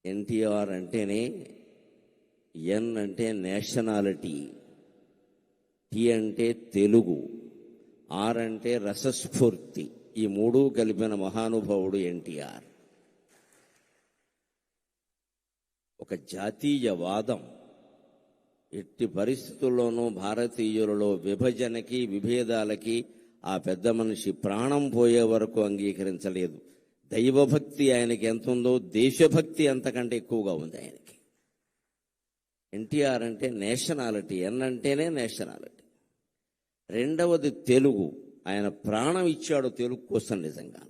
ఎన్టీఆర్ అంటేనే ఎన్ అంటే nationality, tea అంటే తెలుగు, ఆర్ అంటే రసస్ఫూర్తి. ఈ మూడు కలిపిన మహానుభావుడు ఎన్టీఆర్. ఒక జాతీయవాదం ఎట్టి పరిస్థితుల్లోనూ భారతీయులలో విభజనకి విభేదాలకి ఆ పెద్ద మనిషి ప్రాణం పోయే వరకు అంగీకరించలేదు. దైవభక్తి ఆయనకి ఎంత ఉందో దేశభక్తి అంతకంటే ఎక్కువగా ఉంది ఆయనకి. ఎన్టీఆర్ అంటే నేషనాలిటీ, ఎన్ అంటేనే నేషనాలిటీ. రెండవది తెలుగు. ఆయన ప్రాణం ఇచ్చాడు తెలుగు కోసం. నిజంగా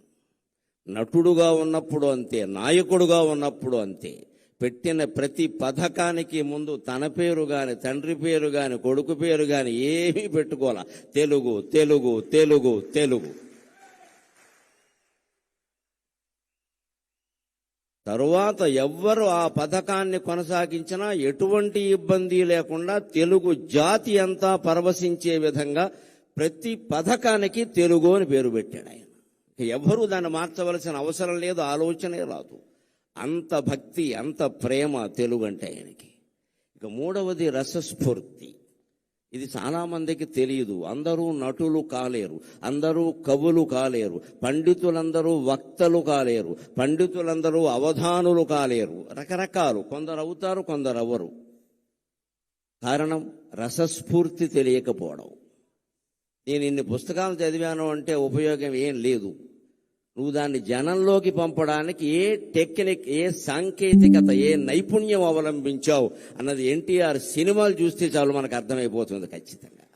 నటుడుగా ఉన్నప్పుడు అంతే, నాయకుడుగా ఉన్నప్పుడు అంతే. పెట్టిన ప్రతి పథకానికి ముందు తన పేరు గాని, తండ్రి పేరు గాని, కొడుకు పేరు గాని ఏమీ పెట్టుకోవాలా. తెలుగు తెలుగు తెలుగు తెలుగు. తరువాత ఎవ్వరు ఆ పథకాన్ని కొనసాగించినా ఎటువంటి ఇబ్బంది లేకుండా తెలుగు జాతి అంతా పరవశించే విధంగా ప్రతి పథకానికి తెలుగు అని పేరు పెట్టాడు ఆయన. ఎవ్వరూ దాన్ని మార్చవలసిన అవసరం లేదు, ఆలోచనే రాదు. అంత భక్తి, అంత ప్రేమ తెలుగు అంటే ఆయనకి. ఇక మూడవది రసస్ఫూర్తి. ఇది చాలామందికి తెలియదు. అందరూ నటులు కాలేరు, అందరూ కవులు కాలేరు, పండితులందరూ వక్తలు కాలేరు, పండితులందరూ అవధానులు కాలేరు. రకరకాలు, కొందరు అవుతారు, కొందరు అవ్వరు. కారణం రసస్ఫూర్తి తెలియకపోవడం. నేను ఇన్ని పుస్తకాలు చదివాను అంటే ఉపయోగం ఏం లేదు. నువ్వు దాన్ని జనంలోకి పంపడానికి ఏ టెక్నిక్, ఏ సాంకేతికత, ఏ నైపుణ్యం అవలంబించావు అన్నది ఎన్టీఆర్ సినిమాలు చూస్తే చాలు మనకు అర్థమైపోతుంది ఖచ్చితంగా.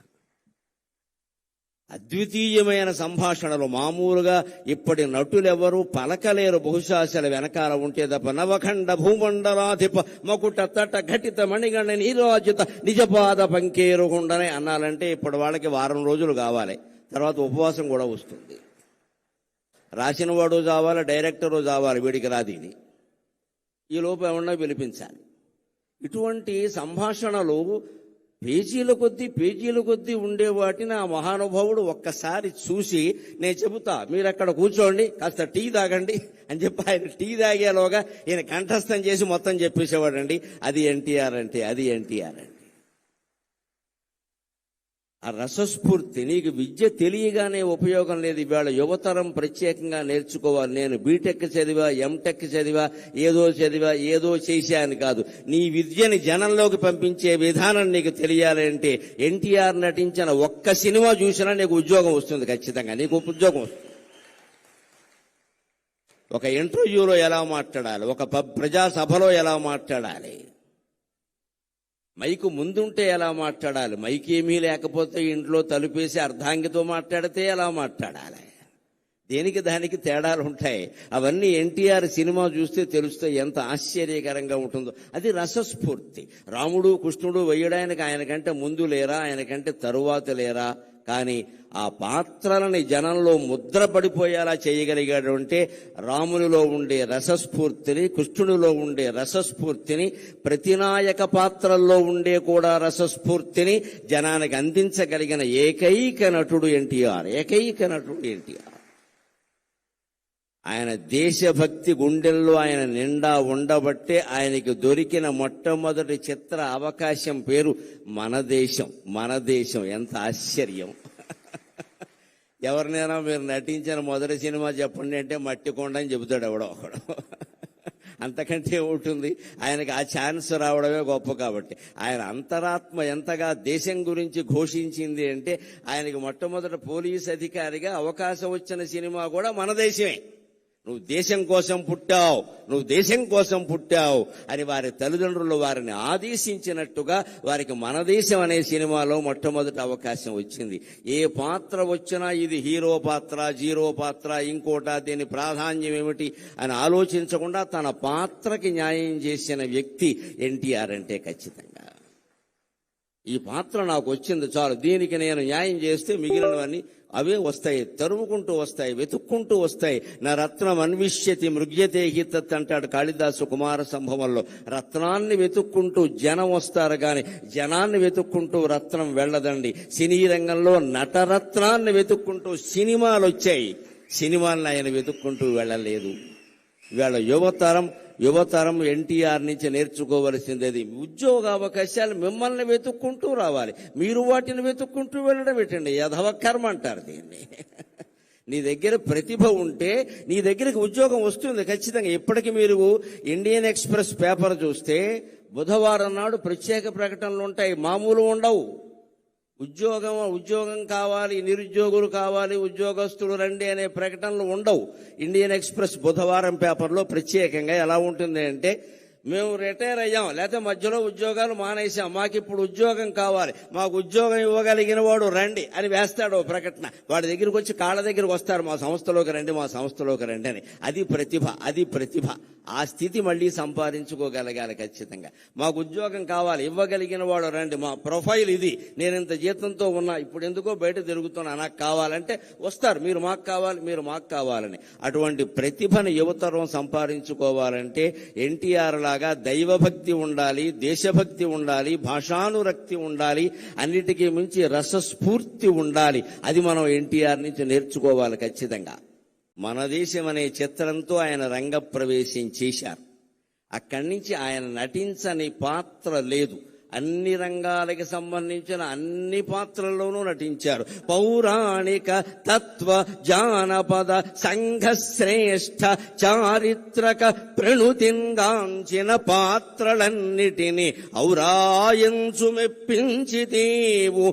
అద్వితీయమైన సంభాషణలు. మామూలుగా ఇప్పటి నటులెవరూ పలకలేరు. బహుశా అసలు వెనకాల ఉంటే తప్ప. నవఖండ భూమండలాధిప మకుట తట ఘటిత మణిగణ నీరాజిత నిజపాద పంకేరుగుండనే అన్నాలంటే ఇప్పటి వాళ్ళకి వారం రోజులు కావాలి, తర్వాత ఉపవాసం కూడా వస్తుంది. రాసిన వాడు చావాలి, డైరెక్టరు చావాలి, వీడికి రాదు ఇది. ఈ లోపు ఏమన్నా పిలిపించాలి. ఇటువంటి సంభాషణలు పేజీల కొద్దీ ఉండే వాటిని ఆ మహానుభావుడు ఒక్కసారి చూసి, నేను చెబుతా, మీరు అక్కడ కూర్చోండి, కాస్త టీ తాగండి అని చెప్పి ఆయన టీ తాగేలోగా ఈయన కంఠస్థం చేసి మొత్తం చెప్పేసేవాడండి. అది ఎన్టీఆర్ అంటే, అది ఎన్టీఆర్ అంటే. ఆ రసస్ఫూర్తి. నీకు విద్య తెలియగానే ఉపయోగం లేదు. ఇవాళ యువతరం ప్రత్యేకంగా నేర్చుకోవాలి. నేను బీటెక్ చదివా, ఎంటెక్ చదివా, ఏదో చేశాను కాదు. నీ విద్యని జనంలోకి పంపించే విధానం నీకు తెలియాలంటే ఎన్టీఆర్ నటించిన ఒక్క సినిమా చూసినా నీకు ఉద్యోగం వస్తుంది. ఖచ్చితంగా నీకు ఉద్యోగం వస్తుంది. ఒక ఇంటర్వ్యూలో ఎలా మాట్లాడాలి, ఒక ప్రజాసభలో ఎలా మాట్లాడాలి, మైకు ముందుంటే ఎలా మాట్లాడాలి, మైక్ ఏమీ లేకపోతే ఇంట్లో తలుపేసి అర్ధాంగితో మాట్లాడితే ఎలా మాట్లాడాలి, దేనికి దానికి తేడాలు ఉంటాయి. అవన్నీ ఎన్టీఆర్ సినిమా చూస్తే తెలుస్తాయి ఎంత ఆశ్చర్యకరంగా ఉంటుందో. అది రసస్ఫూర్తి. రాముడు కృష్ణుడు వేయడానికి ఆయనకంటే ముందు లేరా, ఆయనకంటే తరువాత లేరా, కానీ ఆ పాత్రలని జనంలో ముద్ర పడిపోయేలా చేయగలిగాడు అంటే రామునిలో ఉండే రసస్ఫూర్తిని, కృష్ణునిలో ఉండే రసస్ఫూర్తిని, ప్రతినాయక పాత్రల్లో ఉండే కూడా రసస్ఫూర్తిని జనానికి అందించగలిగిన ఏకైక నటుడు ఎన్టీఆర్. ఏకైక నటుడు ఎన్టీఆర్. ఆయన దేశభక్తి గుండెల్లో ఆయన నిండా ఉండబట్టే ఆయనకి దొరికిన మొట్టమొదటి చిత్ర అవకాశం పేరు మన దేశం. మన దేశం. ఎంత ఆశ్చర్యం. ఎవరినైనా మీరు నటించిన మొదటి సినిమా చెప్పండి అంటే మట్టి కొండ అని చెబుతాడు ఎవడో ఒకడు. అంతకంటే ఉంటుంది. ఆయనకి ఆ ఛాన్స్ రావడమే గొప్ప. కాబట్టి ఆయన అంతరాత్మ ఎంతగా దేశం గురించి ఘోషించింది అంటే ఆయనకి మొట్టమొదటి పోలీస్ అధికారిగా అవకాశం వచ్చిన సినిమా కూడా మన దేశమే. నువ్వు దేశం కోసం పుట్టావు, నువ్వు దేశం కోసం పుట్టావు అని వారి తల్లిదండ్రులు వారిని ఆదేశించినట్టుగా వారికి మన దేశం అనే సినిమాలో మొట్టమొదటి అవకాశం వచ్చింది. ఏ పాత్ర వచ్చినా ఇది హీరో పాత్ర, జీరో పాత్ర, ఇంకోట, దీని ప్రాధాన్యం ఏమిటి అని ఆలోచించకుండా తన పాత్రకి న్యాయం చేసిన వ్యక్తి ఎన్టీఆర్ అంటే ఖచ్చితంగా. ఈ పాత్ర నాకు వచ్చింది చాలు, దీనికి నేను న్యాయం చేస్తే మిగిలినవన్నీ అవే వస్తాయి, తరుముకుంటూ వస్తాయి, వెతుక్కుంటూ వస్తాయి. నా రత్నం అన్విష్యతి మృగ్యతే హితత్ అంటాడు కాళిదాసు కుమార సంభవంలో. రత్నాన్ని వెతుక్కుంటూ జనం వస్తారు కానీ జనాన్ని వెతుక్కుంటూ రత్నం వెళ్ళదండి. సినీ రంగంలో నటరత్నాన్ని వెతుక్కుంటూ సినిమాలు వచ్చాయి, సినిమాలను ఆయన వెతుక్కుంటూ వెళ్ళలేదు. ఇవాళ యువతరం యువతరం ఎన్టీఆర్ నుంచి నేర్చుకోవలసింది. ఉద్యోగ అవకాశాలు మిమ్మల్ని వెతుక్కుంటూ రావాలి, మీరు వాటిని వెతుక్కుంటూ వెళ్ళడం ఏంటండి? యధవ కర్మ అంటారు దీన్ని. నీ దగ్గర ప్రతిభ ఉంటే నీ దగ్గరికి ఉద్యోగం వస్తుంది ఖచ్చితంగా. ఇప్పటికి మీరు ఇండియన్ ఎక్స్ప్రెస్ పేపర్ చూస్తే బుధవారం నాడు ప్రత్యేక ప్రకటనలు ఉంటాయి, మామూలు ఉండవు. ఉద్యోగం కావాలి, నిరుద్యోగులు కావాలి, ఉద్యోగస్తులు రండి అనే ప్రకటనలు ఉండవు. ఇండియన్ ఎక్స్ప్రెస్ బుధవారం పేపర్లో ప్రత్యేకంగా ఎలా ఉంటుంది అంటే, మేము రిటైర్ అయ్యాం, లేకపోతే మధ్యలో ఉద్యోగాలు మానేసాం, మాకు ఇప్పుడు ఉద్యోగం కావాలి, మాకు ఉద్యోగం ఇవ్వగలిగిన వాడు రండి అని వేస్తాడు ప్రకటన. వాడి దగ్గరికి వచ్చి కాళ్ళ దగ్గరికి వస్తారు, మా సంస్థలోకి రండి, మా సంస్థలోకి రండి అని. అది ప్రతిభ. ఆ స్థితి మళ్ళీ సంపాదించుకోగలగాలి ఖచ్చితంగా. మాకు ఉద్యోగం కావాలి, ఇవ్వగలిగిన వాడు రండి, మా ప్రొఫైల్ ఇది, నేను ఇంత జీతంతో ఉన్నా, ఇప్పుడు ఎందుకో బయట తిరుగుతున్నా, నాకు కావాలంటే వస్తారు, మీరు మాకు కావాలని. అటువంటి ప్రతిభను యువతరం సంపాదించుకోవాలంటే ఎన్టీఆర్ లాగా దైవభక్తి ఉండాలి, దేశభక్తి ఉండాలి, భాషానురక్తి ఉండాలి, అన్నిటికీ మించి రసస్ఫూర్తి ఉండాలి. అది మనం ఎన్టీఆర్ నుంచి నేర్చుకోవాలి ఖచ్చితంగా. మన దేశం అనే చిత్రంతో ఆయన రంగప్రవేశం చేశారు. అక్కడి నుంచి ఆయన నటించని పాత్ర లేదు. అన్ని రంగాలకి సంబంధించిన అన్ని పాత్రల్లోనూ నటించారు. పౌరాణిక, తత్వ, జానపద, సంఘ శ్రేష్ఠ, చారిత్రక ప్రణుతింగాంచిన పాత్రలన్నిటినీ ఔరాయంచు మెప్పించితీవు.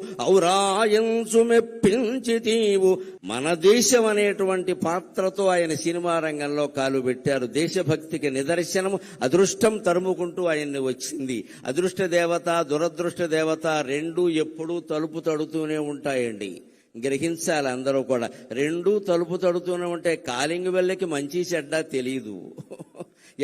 మన దేశం అనేటువంటి పాత్రతో ఆయన సినిమా రంగంలో కాలు పెట్టారు. దేశభక్తికి నిదర్శనం అదృష్టం తరుముకుంటూ ఆయన్ని వచ్చింది. అదృష్ట దేవత, దురదృష్ట దేవత రెండూ ఎప్పుడూ తలుపు తడుతూనే ఉంటాయండి. గ్రహించాలి అందరూ కూడా. రెండూ తలుపు తడుతూనే ఉంటాయి. కాలింగ్ వెళ్ళకి మంచి చెడ్డ తెలీదు,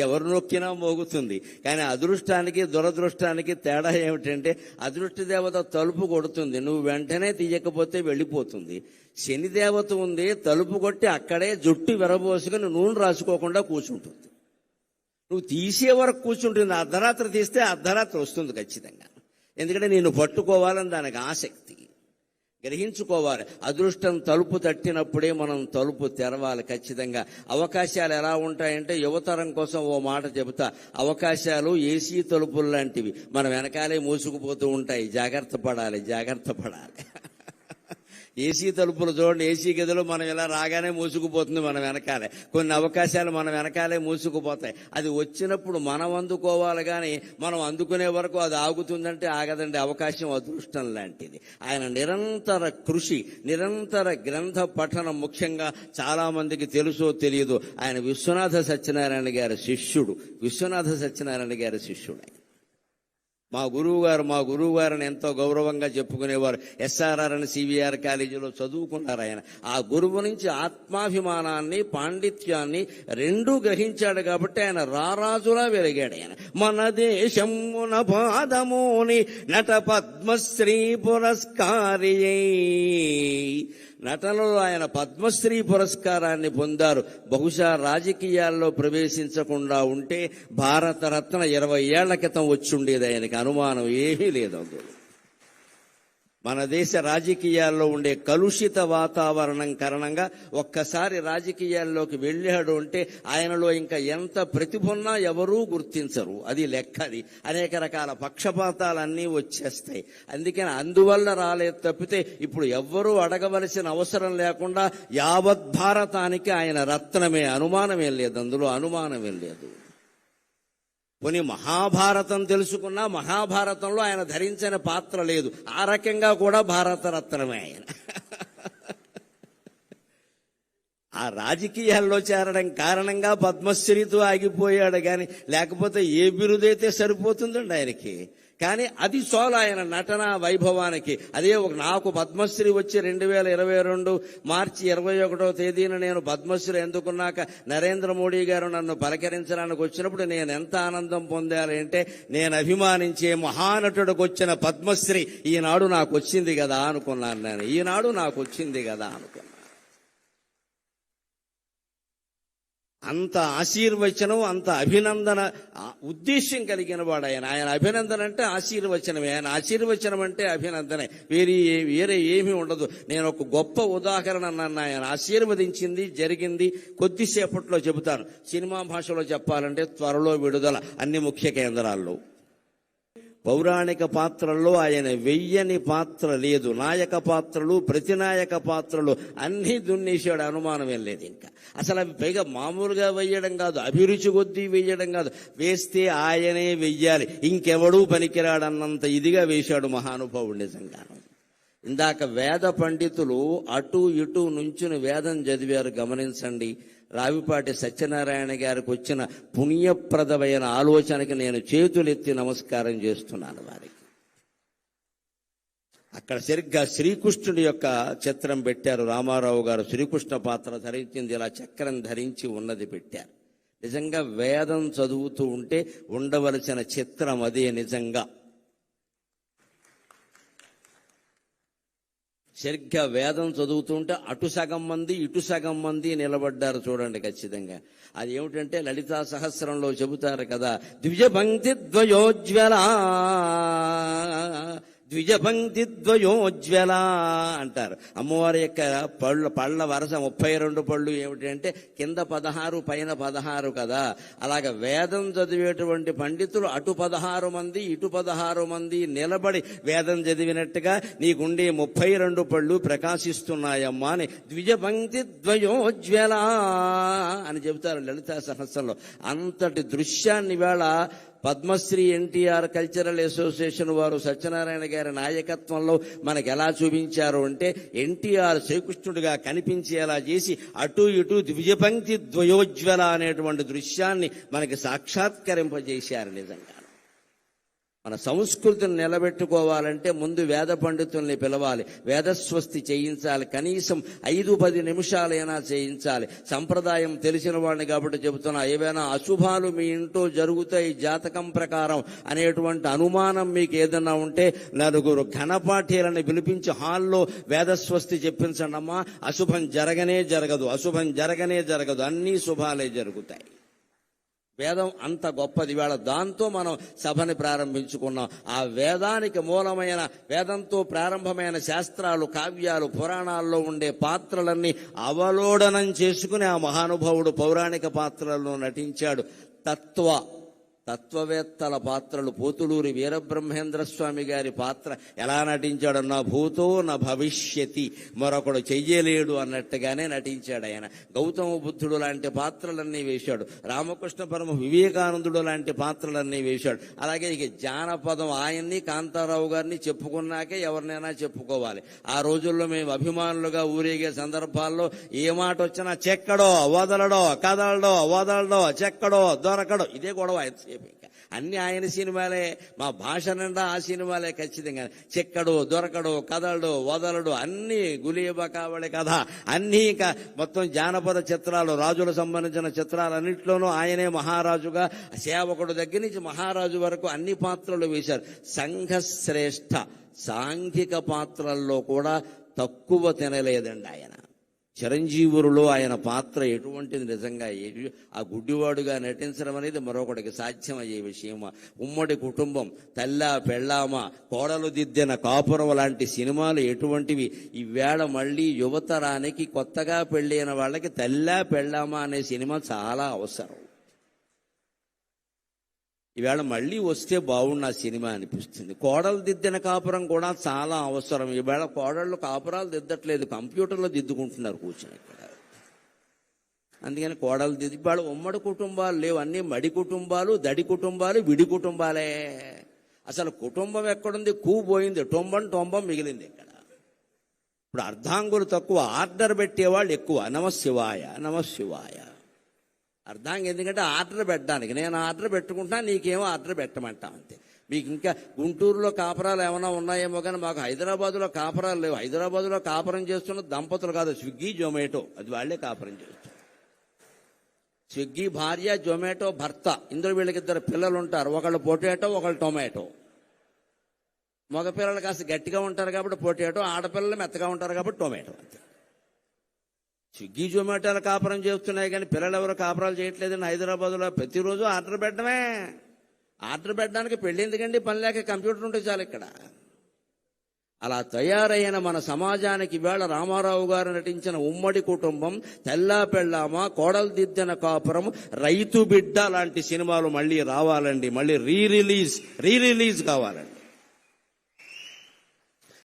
ఎవరు నొక్కినా మోగుతుంది. కానీ అదృష్టానికి దురదృష్టానికి తేడా ఏమిటంటే, అదృష్ట దేవత తలుపు కొడుతుంది, నువ్వు వెంటనే తీయకపోతే వెళ్ళిపోతుంది. శని దేవత ఉంది, తలుపు కొట్టి అక్కడే జుట్టు విరబోసుకుని నూనె రాసుకోకుండా కూర్చుంటుంది. నువ్వు తీసే వరకు కూర్చుంటుంది. అర్ధరాత్రి తీస్తే అర్ధరాత్రి వస్తుంది ఖచ్చితంగా. ఎందుకంటే నేను పట్టుకోవాలని దానికి ఆసక్తి. గ్రహించుకోవాలి. అదృష్టం తలుపు తట్టినప్పుడే మనం తలుపు తెరవాలి ఖచ్చితంగా. అవకాశాలు ఎలా ఉంటాయంటే, యువతరం కోసం ఓ మాట చెబుతా. అవకాశాలు ఏసీ తలుపులు లాంటివి, మన వెనకాలే మూసుకుపోతూ ఉంటాయి. జాగ్రత్త పడాలి. ఏసీ తలుపులు చూడండి, ఏసీ గదిలో మనం ఇలా రాగానే మూసుకుపోతుంది మన వెనకాలే. కొన్ని అవకాశాలు మన వెనకాలే మూసుకుపోతాయి. అది వచ్చినప్పుడు మనం అందుకోవాలి, కానీ మనం అందుకునే వరకు అది ఆగుతుందంటే ఆగదండి. అవకాశం అదృష్టం లాంటిది. ఆయన నిరంతర కృషి, నిరంతర గ్రంథ పఠనం ముఖ్యంగా చాలా మందికి తెలుసో తెలియదు, ఆయన విశ్వనాథ సత్యనారాయణ గారి శిష్యుడు. మా గురువు గారిని ఎంతో గౌరవంగా చెప్పుకునేవారు. ఎస్ఆర్ఆర్ అని సివిఆర్ కాలేజీలో చదువుకున్నారు ఆయన. ఆ గురువు నుంచి ఆత్మాభిమానాన్ని, పాండిత్యాన్ని రెండూ గ్రహించాడు కాబట్టి ఆయన రారాజులా వెలిగాడు. ఆయన మన దేశమున పాదమోని నట పద్మశ్రీ పురస్కారియై. నటనలో ఆయన పద్మశ్రీ పురస్కారాన్ని పొందారు. బహుశా రాజకీయాల్లో ప్రవేశించకుండా ఉంటే భారతరత్న 20 ఏళ్ల క్రితం వచ్చుండేది ఆయనకి, అనుమానం ఏమీ లేదు అందులో. మన దేశ రాజకీయాల్లో ఉండే కలుషిత వాతావరణం కారణంగా ఒక్కసారి రాజకీయాల్లోకి వెళ్ళాడు అంటే ఆయనలో ఇంకా ఎంత ప్రతిభ ఉన్నా ఎవరూ గుర్తించరు. అది లెక్కది. అనేక రకాల పక్షపాతాలన్నీ వచ్చేస్తాయి. అందువల్ల రాలేదు తప్పితే ఇప్పుడు ఎవ్వరూ అడగవలసిన అవసరం లేకుండా యావత్ భారతానికి ఆయన రత్నమే, అనుమానమేం లేదు, అందులో అనుమానమేం లేదు. కొన్ని మహాభారతం తెలుసుకున్నా మహాభారతంలో ఆయన ధరించిన పాత్ర లేదు. ఆ రకంగా కూడా భారతరత్నమే ఆయన. ఆ రాజకీయాల్లో చేరడం కారణంగా పద్మశ్రీతో ఆగిపోయాడు, కానీ లేకపోతే ఏ బిరుదైతే సరిపోతుందండి ఆయనకి. కానీ అది చాలు ఆయన నటన వైభవానికి. అదే నాకు పద్మశ్రీ వచ్చి 2022 మార్చి 21వ తేదీన నేను పద్మశ్రీ ఎందుకున్నాక నరేంద్ర మోడీ గారు నన్ను పలకరించడానికి వచ్చినప్పుడు నేను ఎంత ఆనందం పొందాలి అంటే, నేను అభిమానించే మహానటుడికి వచ్చిన పద్మశ్రీ ఈనాడు నాకు వచ్చింది కదా అనుకున్నాను. ఈనాడు నాకు వచ్చింది కదా అనుకున్నాను. అంత ఆశీర్వచనం, అంత అభినందన ఉద్దేశ్యం కలిగిన వాడు ఆయన. ఆయన అభినందన అంటే ఆశీర్వచనమే, ఆయన ఆశీర్వచనం అంటే అభినందనే, వేరే ఏమీ ఉండదు. నేను ఒక గొప్ప ఉదాహరణ నన్ను ఆయన ఆశీర్వదించింది జరిగింది కొద్దిసేపట్లో చెబుతాను. సినిమా భాషలో చెప్పాలంటే త్వరలో విడుదల అన్ని ముఖ్య కేంద్రాల్లో. పౌరాణిక పాత్రల్లో ఆయన వెయ్యని పాత్ర లేదు. నాయక పాత్రలు, ప్రతినాయక పాత్రలు అన్నీ దున్నేశాడు, అనుమానమేం లేదు. ఇంకా అసలు అవి పైగా మామూలుగా వెయ్యడం కాదు, అభిరుచి కొద్దీ వెయ్యడం కాదు, వేస్తే ఆయనే వెయ్యాలి, ఇంకెవడూ పనికిరాడన్నంత ఇదిగా వేశాడు మహానుభావుడు నిజంగాను. ఇందాక వేద పండితులు అటు ఇటు నుంచుని వేదం చదివారు, గమనించండి. రావిపాటి సత్యనారాయణ గారికి వచ్చిన పుణ్యప్రదమైన ఆలోచనకి నేను చేతులెత్తి నమస్కారం చేస్తున్నాను వారికి. అక్కడ సరిగ్గా శ్రీకృష్ణుడి యొక్క చిత్రం పెట్టారు. రామారావు గారు శ్రీకృష్ణ పాత్ర ధరించింది, ఇలా చక్రం ధరించి ఉన్నది పెట్టారు. నిజంగా వేదం చదువుతూ ఉంటే ఉండవలసిన చిత్రం అదే నిజంగా. సరిగ్గా వేదం చదువుతుంటే అటు సగం మంది ఇటు సగం మంది నిలబడ్డారు చూడండి ఖచ్చితంగా. అది ఏమిటంటే లలితా సహస్రంలో చెబుతారు కదా, ద్విజపంక్తి ద్వయోజ్వల ద్విజపంక్తి ద్వయోజ్వల అంటారు. అమ్మవారి యొక్క పళ్ళ వరస 32 పళ్ళు ఏమిటంటే కింద 16 పైన 16 కదా. అలాగ వేదం చదివేటువంటి పండితులు అటు 16 మంది ఇటు 16 మంది నిలబడి వేదం చదివినట్టుగా నీకుండే 32 పళ్ళు ప్రకాశిస్తున్నాయమ్మా అని ద్విజపంక్తి ద్వయోజ్వల అని చెబుతారు లలితా సహస్రంలో. అంతటి దృశ్యాన్ని వేళ పద్మశ్రీ ఎన్టీఆర్ కల్చరల్ అసోసియేషన్ వారు సత్యనారాయణ గారి నాయకత్వంలో మనకు ఎలా చూపించారు అంటే, ఎన్టీఆర్ శ్రీకృష్ణుడిగా కనిపించేలా చేసి అటు ఇటు ద్విజపంక్తి ద్వయోజ్వల అనేటువంటి దృశ్యాన్ని మనకి సాక్షాత్కరింపజేశారు. నిజంగా మన సంస్కృతిని నిలబెట్టుకోవాలంటే ముందు వేద పండితుల్ని పిలవాలి, వేదస్వస్తి చేయించాలి, కనీసం 5-10 నిమిషాలైనా చేయించాలి. సంప్రదాయం తెలిసిన వాడిని కాబట్టి చెబుతున్నా, ఏవైనా అశుభాలు మీ ఇంట్లో జరుగుతాయి జాతకం ప్రకారం అనేటువంటి అనుమానం మీకు ఏదన్నా ఉంటే 4 ఘనపాఠీలను పిలిపించి హాల్లో వేదస్వస్తి చెప్పించండి అమ్మా. అశుభం జరగనే జరగదు, అశుభం జరగనే జరగదు, అన్నీ శుభాలే జరుగుతాయి. వేదం అంత గొప్పది. వేళ దాంతో మనం సభని ప్రారంభించుకున్నాం. ఆ వేదానికి మూలమైన, వేదంతో ప్రారంభమైన శాస్త్రాలు, కావ్యాలు, పురాణాల్లో ఉండే పాత్రలన్నీ అవలోడనం చేసుకుని ఆ మహానుభావుడు పౌరాణిక పాత్రలను నటించాడు. తత్వవేత్తల పాత్రలు, పోతులూరి వీరబ్రహ్మేంద్ర స్వామి గారి పాత్ర ఎలా నటించాడు, నా భూతో నా భవిష్యతి, మరొకడు చెయ్యలేడు అన్నట్టుగానే నటించాడు ఆయన. గౌతమ బుద్ధుడు లాంటి పాత్రలన్నీ వేశాడు. రామకృష్ణ పరమ వివేకానందుడు లాంటి పాత్రలన్నీ వేశాడు. అలాగే ఇక జానపదం ఆయన్ని, కాంతారావు గారిని చెప్పుకున్నాకే ఎవరినైనా చెప్పుకోవాలి. ఆ రోజుల్లో మేము అభిమానులుగా ఊరేగే సందర్భాల్లో ఏ మాట వచ్చినా చెక్కడో వదలడో, కదలడో వదలడో, చెక్కడో దొరకడో, ఇదే గొడవ. అన్ని ఆయన సినిమాలే, మా భాష నిండా ఆ సినిమాలే ఖచ్చితంగా. చెక్కడు, దొరకడు, కదలడు, వదలడు, అన్ని గులీబా కావడే కథ, అన్నీ ఇంకా మొత్తం జానపద చిత్రాలు, రాజులకు సంబంధించిన చిత్రాలన్నింటిలోనూ ఆయనే మహారాజుగా, సేవకుడు దగ్గర నుంచి మహారాజు వరకు అన్ని పాత్రలు వేశారు. సంఘశ్రేష్ఠ సాంఘిక పాత్రల్లో కూడా తక్కువ తినలేదండి ఆయన. చిరంజీవులలో ఆయన పాత్ర ఎటువంటిది, నిజంగా ఆ గుడ్డివాడుగా నటించడం అనేది మరొకటికి సాధ్యమయ్యే విషయమా. ఉమ్మడి కుటుంబం, తల్లా పెళ్ళామ, కోడలు దిద్దిన కాపురం లాంటి సినిమాలు ఎటువంటివి. ఈవేళ మళ్ళీ యువతరానికి, కొత్తగా పెళ్ళైన వాళ్ళకి తల్లా పెళ్ళామ అనే సినిమా చాలా అవసరం. ఈవేళ మళ్ళీ వస్తే బాగుండు ఆ సినిమా అనిపిస్తుంది. కోడలు దిద్దిన కాపురం కూడా చాలా అవసరం. ఈవేళ కోడళ్ళు కాపురాలు దిద్దట్లేదు, కంప్యూటర్లో దిద్దుకుంటున్నారు కూర్చొని ఇక్కడ. అందుకని కోడలు దిద్ది, ఇవాళ ఉమ్మడి కుటుంబాలు లేవు, అన్ని మడి కుటుంబాలు, దడి కుటుంబాలు, విడి కుటుంబాలే. అసలు కుటుంబం ఎక్కడుంది, పోయింది, టొంబం మిగిలింది ఇక్కడ. ఇప్పుడు అర్ధాంగులు తక్కువ, ఆర్డర్ పెట్టేవాళ్ళు ఎక్కువ. నమశివాయ నమశివాయ. అర్ధాంగం ఎందుకంటే ఆర్డర్ పెట్టడానికి, నేను ఆర్డర్ పెట్టుకుంటా, నీకేమో ఆర్డర్ పెట్టమంటా అంతే. మీకు ఇంకా గుంటూరులో కాపురాలు ఏమైనా ఉన్నాయేమో కానీ మాకు హైదరాబాద్లో కాపురాలు లేవు. హైదరాబాద్లో కాపురం చేస్తున్న దంపతులు కాదు, స్విగ్గీ జొమాటో, అది వాళ్లే కాపురం చేస్తారు. స్విగ్గీ భార్య, జొమాటో భర్త, ఇందులో వీళ్ళకి 2 పిల్లలు ఉంటారు. ఒకళ్ళు పొటాటో, ఒకళ్ళు టొమాటో. మగపిల్లలు కాస్త గట్టిగా ఉంటారు కాబట్టి పొటాటో, ఆడపిల్లలు మెత్తగా ఉంటారు కాబట్టి టొమాటో అంతే. స్విగ్గీ జొమాటోలు కాపురం చేస్తున్నాయి కానీ పిల్లలు ఎవరు కాపురాలు చేయట్లేదండి. హైదరాబాద్లో ప్రతిరోజు ఆర్డర్ పెట్టడమే. ఆర్డర్ పెట్టడానికి పెళ్ళి ఎందుకండి? పని లేక కంప్యూటర్ ఉంటే చాలు ఇక్కడ. అలా తయారైన మన సమాజానికి ఇవాళ రామారావు గారు నటించిన ఉమ్మడి కుటుంబం, తెల్లా పెళ్ళామ, కోడలు దిద్దిన కాపురం, రైతు బిడ్డ లాంటి సినిమాలు మళ్ళీ రావాలండి. మళ్ళీ రీ రిలీజ్ కావాలండి.